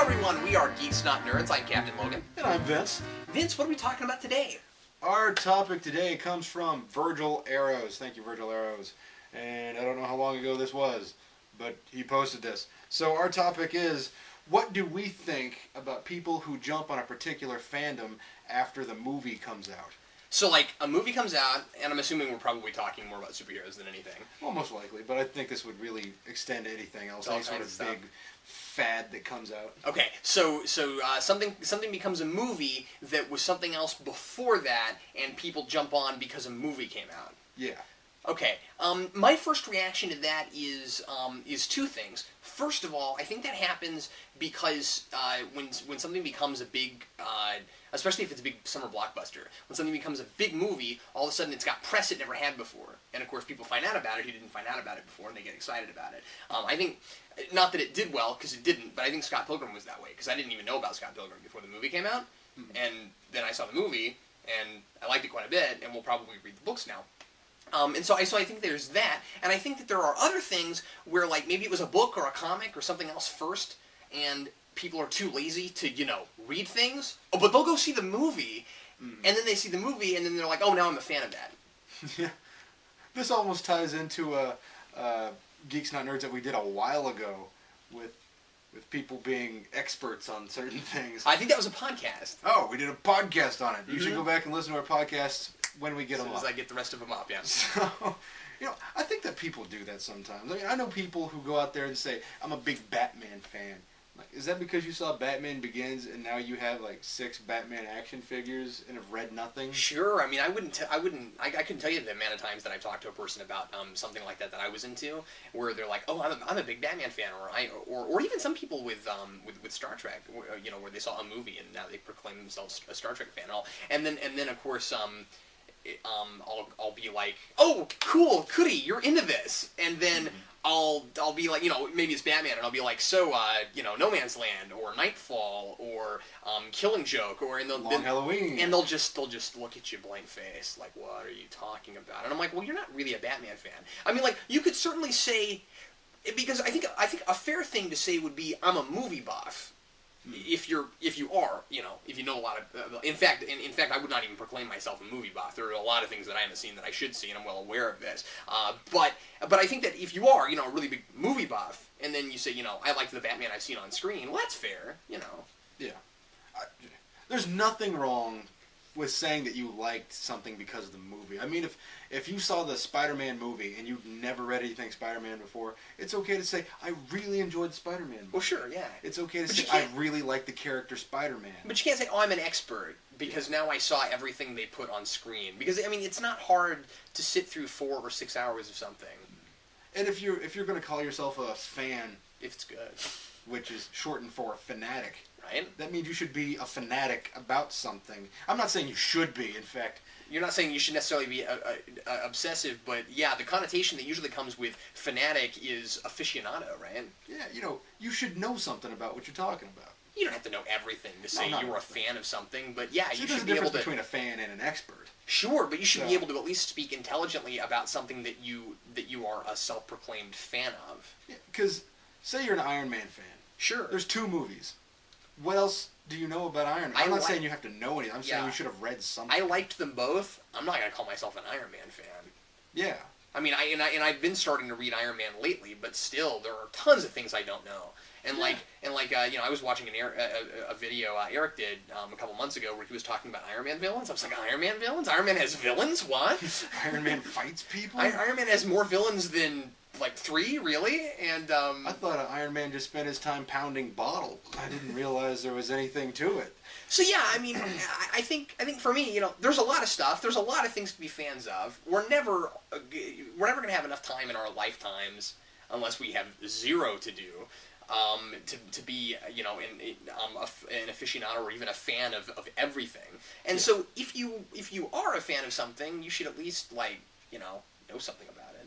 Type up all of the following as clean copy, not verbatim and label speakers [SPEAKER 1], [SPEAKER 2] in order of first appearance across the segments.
[SPEAKER 1] everyone, we are Geeks Not Nerds. I'm Captain Logan.
[SPEAKER 2] And I'm Vince.
[SPEAKER 1] Vince, what are we talking about today?
[SPEAKER 2] Our topic today comes from Virgil Arrows. Thank you, Virgil Arrows. And I don't know how long ago this was, but he posted this. So our topic is, what do we think about people who jump on a particular fandom after the movie comes out?
[SPEAKER 1] So, like, a movie comes out, and I'm assuming we're probably talking more about superheroes than anything.
[SPEAKER 2] Well, most likely, but I think this would really extend to anything else, any sort of big fad that comes out.
[SPEAKER 1] Okay, so something becomes a movie that was something else before that, and people jump on because a movie came out.
[SPEAKER 2] Yeah.
[SPEAKER 1] Okay, my first reaction to that is two things. First of all, I think that happens because when something becomes a big, especially if it's a big summer blockbuster, when something becomes a big movie, all of a sudden it's got press it never had before. And of course people find out about it who didn't find out about it before, and they get excited about it. I think, not that it did well, because it didn't, but I think Scott Pilgrim was that way, because I didn't even know about Scott Pilgrim before the movie came out, and then I saw the movie, and I liked it quite a bit, and we'll probably read the books now. And so I think there's that, and I think that there are other things where, like, maybe it was a book or a comic or something else first, and people are too lazy to, read things. Oh, but they'll go see the movie, and then they see the movie, and then they're like, oh, now I'm a fan of that.
[SPEAKER 2] Yeah. This almost ties into Geeks Not Nerds that we did a while ago with people being experts on certain things.
[SPEAKER 1] I think that was a podcast.
[SPEAKER 2] Oh, we did a podcast on it. You should go back and listen to our podcasts when we get them up.
[SPEAKER 1] As soon as I get the rest of them up, yeah.
[SPEAKER 2] So, I think that people do that sometimes. I mean, I know people who go out there and say, I'm a big Batman fan. Like, is that because you saw Batman Begins and now you have like 6 Batman action figures and have read nothing?
[SPEAKER 1] Sure. I mean, I couldn't tell you the amount of times that I've talked to a person about something like that I was into, where they're like, oh, I'm a big Batman fan, or even some people with Star Trek, where they saw a movie and now they proclaim themselves a Star Trek fan and all, and then of course I'll be like, oh, cool, Cootie, you're into this, and then I'll be like, maybe it's Batman, and I'll be like, so, No Man's Land, or Nightfall, or Killing Joke, or
[SPEAKER 2] Long Halloween,
[SPEAKER 1] and they'll just look at you blank face, like, what are you talking about? And I'm like, well, you're not really a Batman fan. I mean, like, you could certainly say, because I think a fair thing to say would be, I'm a movie buff. If you are, if you know a lot of, in fact, I would not even proclaim myself a movie buff. There are a lot of things that I haven't seen that I should see, and I'm well aware of this. But I think that if you are, a really big movie buff, and then you say, I like the Batman I've seen on screen, well, that's fair,
[SPEAKER 2] Yeah. There's nothing wrong with saying that you liked something because of the movie. I mean, if you saw the Spider-Man movie and you've never read anything Spider-Man before, it's okay to say, I really enjoyed the Spider-Man movie.
[SPEAKER 1] Well, sure, yeah.
[SPEAKER 2] It's okay to say, I really like the character Spider-Man.
[SPEAKER 1] But you can't say, oh, I'm an expert, because now I saw everything they put on screen. Because, I mean, it's not hard to sit through 4 or 6 hours of something.
[SPEAKER 2] And if you're going to call yourself a fan,
[SPEAKER 1] if it's good,
[SPEAKER 2] which is shortened for fanatic,
[SPEAKER 1] right?
[SPEAKER 2] That means you should be a fanatic about something. I'm not saying you should be, in fact.
[SPEAKER 1] You're not saying you should necessarily be obsessive, but yeah, the connotation that usually comes with fanatic is aficionado, right?
[SPEAKER 2] Yeah, you should know something about what you're talking about.
[SPEAKER 1] You don't have to know everything to say you're a fan of something, but yeah, you should
[SPEAKER 2] be able to... There's a difference
[SPEAKER 1] between
[SPEAKER 2] a fan and an expert.
[SPEAKER 1] Sure, but you should be able to at least speak intelligently about something that you are a self-proclaimed fan of.
[SPEAKER 2] Yeah, because say you're an Iron Man fan.
[SPEAKER 1] Sure.
[SPEAKER 2] There's 2 movies. What else do you know about Iron Man? I'm not saying you have to know anything. I'm saying you should have read something.
[SPEAKER 1] I liked them both. I'm not going to call myself an Iron Man fan.
[SPEAKER 2] Yeah.
[SPEAKER 1] I mean, I've been starting to read Iron Man lately, but still, there are tons of things I don't know. And I was watching a video Eric did a couple months ago where he was talking about Iron Man villains. I was like, Iron Man villains? Iron Man has villains? What?
[SPEAKER 2] Iron Man fights people?
[SPEAKER 1] Iron Man has more villains than, like, 3, really? And
[SPEAKER 2] I thought Iron Man just spent his time pounding bottles. I didn't realize there was anything to it.
[SPEAKER 1] So yeah, I mean, I think for me, there's a lot of stuff. There's a lot of things to be fans of. We're never going to have enough time in our lifetimes, unless we have 0 to do, to be, an aficionado or even a fan of everything. And so if you are a fan of something, you should at least, know something about it.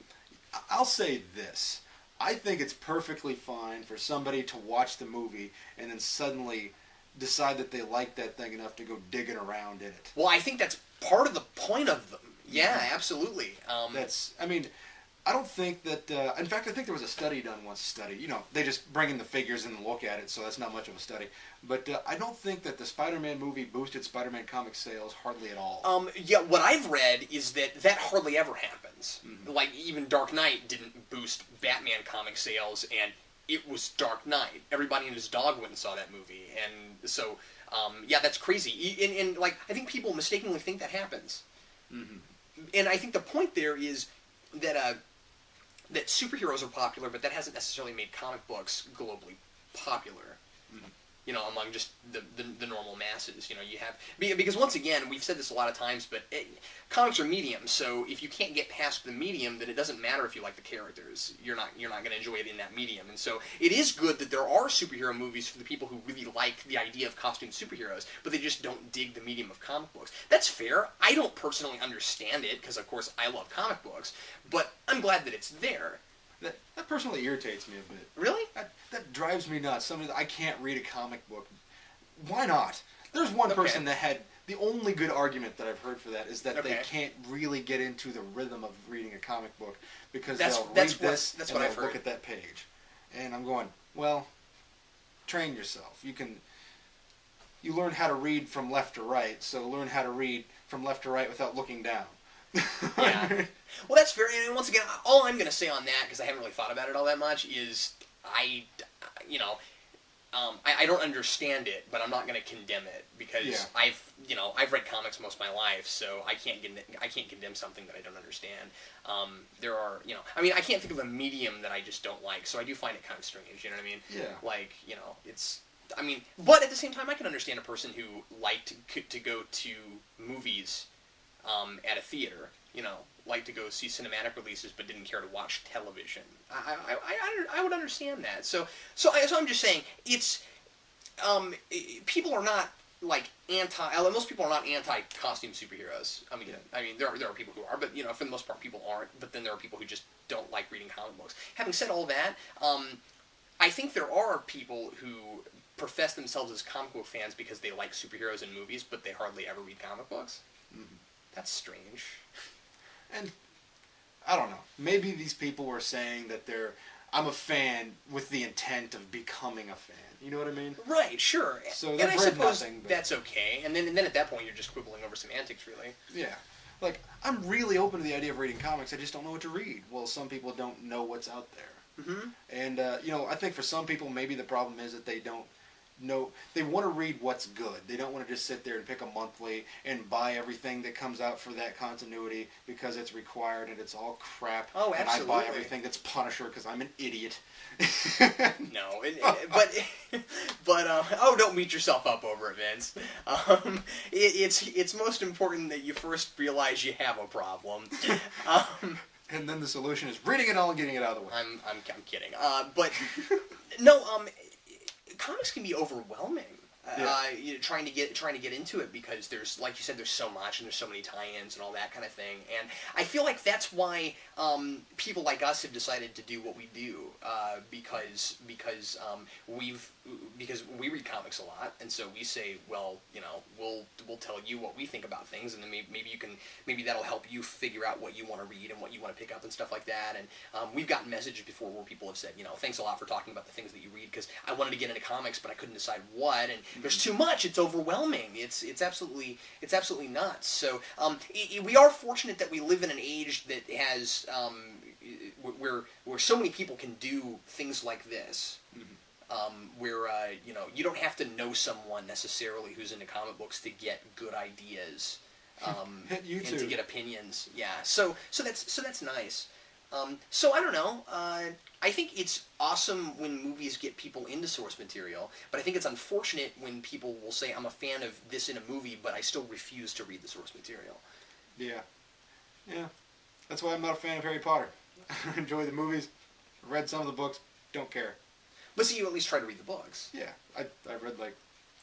[SPEAKER 2] I'll say this. I think it's perfectly fine for somebody to watch the movie and then suddenly decide that they like that thing enough to go digging around in it.
[SPEAKER 1] Well, I think that's part of the point of them. Yeah, absolutely.
[SPEAKER 2] I don't think that. In fact, I think there was a study done once. They just bring in the figures and look at it, so that's not much of a study. But I don't think that the Spider-Man movie boosted Spider-Man comic sales hardly at all.
[SPEAKER 1] Yeah, what I've read is that hardly ever happens. Mm-hmm. Like, even Dark Knight didn't boost Batman comic sales, and it was Dark Knight. Everybody and his dog went and saw that movie, and so yeah, that's crazy. And like, I think people mistakenly think that happens. Mm-hmm. And I think the point there is that that superheroes are popular, but that hasn't necessarily made comic books globally popular. Mm-hmm. Among just the normal masses. You have, because once again, we've said this a lot of times, but comics are mediums. So if you can't get past the medium, then it doesn't matter if you like the characters. You're not going to enjoy it in that medium. And so it is good that there are superhero movies for the people who really like the idea of costume superheroes, but they just don't dig the medium of comic books. That's fair. I don't personally understand it because, of course, I love comic books, but I'm glad that it's there.
[SPEAKER 2] That personally irritates me a bit.
[SPEAKER 1] Really?
[SPEAKER 2] That drives me nuts. I can't read a comic book. Why not? There's one person that had the only good argument that I've heard for that is that they can't really get into the rhythm of reading a comic book because they'll read this and they'll look at that page. And I'm going, well, train yourself. You learn how to read from left to right, so learn how to read from left to right without looking down.
[SPEAKER 1] Yeah. Well, that's fair. And once again, all I'm going to say on that, because I haven't really thought about it all that much, is I don't understand it, but I'm not going to condemn it because I've read comics most of my life, so I can't condemn something that I don't understand. There are, I can't think of a medium that I just don't like, so I do find it kind of strange. You know what I mean?
[SPEAKER 2] Yeah.
[SPEAKER 1] Like, it's. But at the same time, I can understand a person who liked to go to movies at a theater, like to go see cinematic releases, but didn't care to watch television. I would understand that. So I'm just saying it's people are not like most people are not anti-costume superheroes. There are people who are, but for the most part, people aren't. But then there are people who just don't like reading comic books. Having said all that, I think there are people who profess themselves as comic book fans because they like superheroes in movies, but they hardly ever read comic books. Mm-hmm. That's strange.
[SPEAKER 2] And I don't know. Maybe these people were saying that I'm a fan with the intent of becoming a fan. You know what I mean?
[SPEAKER 1] Right, sure.
[SPEAKER 2] So
[SPEAKER 1] and I suppose that's okay. And then at that point, you're just quibbling over semantics, really.
[SPEAKER 2] Yeah. Like, I'm really open to the idea of reading comics. I just don't know what to read. Well, some people don't know what's out there. Mm-hmm. And, I think for some people, maybe the problem is that they don't know. They want to read what's good. They don't want to just sit there and pick a monthly and buy everything that comes out for that continuity because it's required and it's all crap.
[SPEAKER 1] Oh, absolutely.
[SPEAKER 2] And I buy everything that's Punisher because I'm an idiot.
[SPEAKER 1] No, but don't beat yourself up over it, Vince. It's most important that you first realize you have a problem.
[SPEAKER 2] And then the solution is reading it all and getting it out of the way.
[SPEAKER 1] I'm kidding. But no, comics can be overwhelming. Trying to get into it because there's, like you said, there's so much and there's so many tie-ins and all that kind of thing. And I feel like that's why people like us have decided to do what we do because we read comics a lot, and so we say, well, we'll tell you what we think about things, and then maybe that'll help you figure out what you want to read and what you want to pick up and stuff like that. And we've gotten messages before where people have said, thanks a lot for talking about the things that you read because I wanted to get into comics, but I couldn't decide what. And there's too much. It's overwhelming. It's absolutely nuts. So we are fortunate that we live in an age that has where so many people can do things like this. Mm-hmm. Where you don't have to know someone necessarily who's into comic books to get good ideas and to get opinions. Yeah. So that's nice. So I don't know. I think it's awesome when movies get people into source material, but I think it's unfortunate when people will say, I'm a fan of this in a movie, but I still refuse to read the source material.
[SPEAKER 2] Yeah. Yeah. That's why I'm not a fan of Harry Potter. I enjoy the movies, read some of the books, don't care.
[SPEAKER 1] But see, you at least try to read the books.
[SPEAKER 2] Yeah. I've read like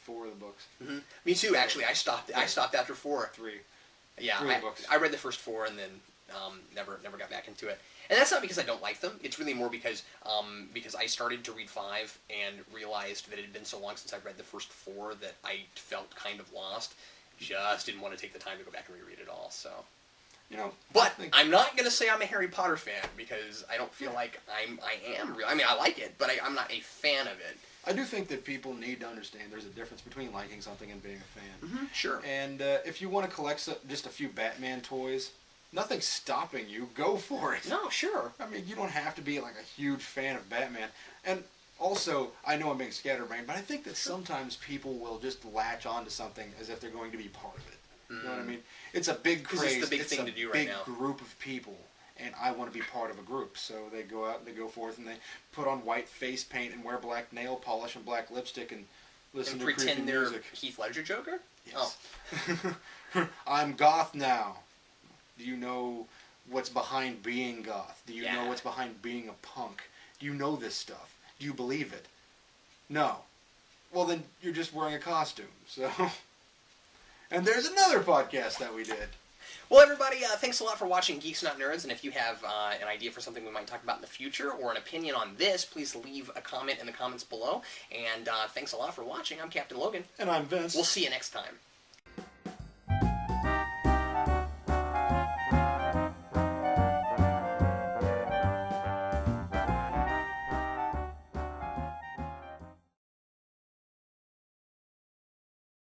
[SPEAKER 2] 4 of the books.
[SPEAKER 1] Mm-hmm. Me too, actually. I stopped after 4.
[SPEAKER 2] 3.
[SPEAKER 1] Yeah,
[SPEAKER 2] 3 books.
[SPEAKER 1] I read the first 4 and then never got back into it. And that's not because I don't like them. It's really more because I started to read 5 and realized that it had been so long since I read the first 4 that I felt kind of lost. Just didn't want to take the time to go back and reread it all. So.
[SPEAKER 2] You know,
[SPEAKER 1] But I'm not going to say I'm a Harry Potter fan, because I don't feel like I am real. I mean, I like it, but I'm not a fan of it.
[SPEAKER 2] I do think that people need to understand there's a difference between liking something and being a fan.
[SPEAKER 1] Mm-hmm, sure.
[SPEAKER 2] And if you want to collect just a few Batman toys, nothing's stopping you. Go for it.
[SPEAKER 1] No, sure.
[SPEAKER 2] I mean, you don't have to be like a huge fan of Batman. And also, I know I'm being scatterbrained, but I think that sometimes people will just latch onto something as if they're going to be part of it. You know what I mean? It's a big craze.
[SPEAKER 1] It's the big thing to do right now.
[SPEAKER 2] It's a big group of people, and I want to be part of a group. So they go out and they go forth and they put on white face paint and wear black nail polish and black lipstick and listen to creepy
[SPEAKER 1] pretend they're
[SPEAKER 2] music.
[SPEAKER 1] Heath Ledger Joker?
[SPEAKER 2] Yes. Oh. I'm goth now. Do you know what's behind being goth? Do you know what's behind being a punk? Do you know this stuff? Do you believe it? No. Well, then you're just wearing a costume. So, and there's another podcast that we did.
[SPEAKER 1] Well, everybody, thanks a lot for watching Geeks Not Nerds, and if you have an idea for something we might talk about in the future, or an opinion on this, please leave a comment in the comments below, and thanks a lot for watching. I'm Captain Logan.
[SPEAKER 2] And I'm Vince.
[SPEAKER 1] We'll see you next time.